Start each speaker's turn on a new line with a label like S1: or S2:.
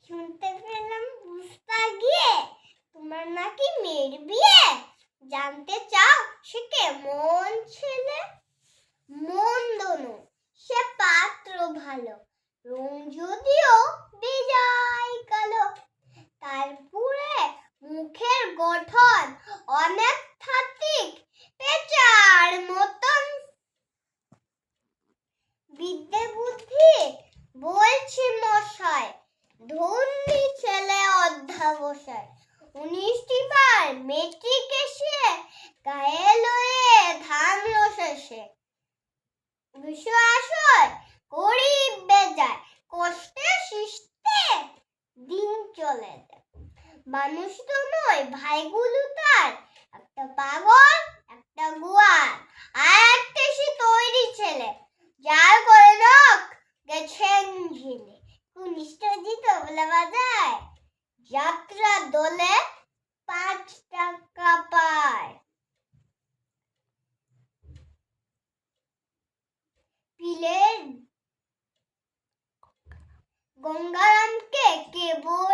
S1: শুনতে পেলাম বুঝতে গিয়ে তোমার নাকি মেয়ের বিয়ে। জানতে চাও সে কেমন ছেলে? মন্দ নয়, সে পাত্র ভালো, রং যদিও বেজায় কালো। তারপরে মুখের গঠন অনেক থাতিক, পেঁচার মতন। বিদ্যে বুদ্ধি বলছি মশাই, ধন্যী ছেলে অধ্যাবসায়। 19টি বার মেট্রিক এসে গায়ে লয়ে ধান শেষে। বিষয় গরিব বেজায়, কষ্টে সৃষ্টে দিন চলে যায়। মানুষ তো নয় ভাইগুলো তার, একটা পাগল একটা গুয়ার, আর একটা সে তৈরি ছেলে, যার করে নখ গেছেন ঝিলে। কুনিষ্ঠজি তবলা বাজায়, যাত্রা দলে 5 টাকা পায়। পিলের গঙ্গারামকে কে বল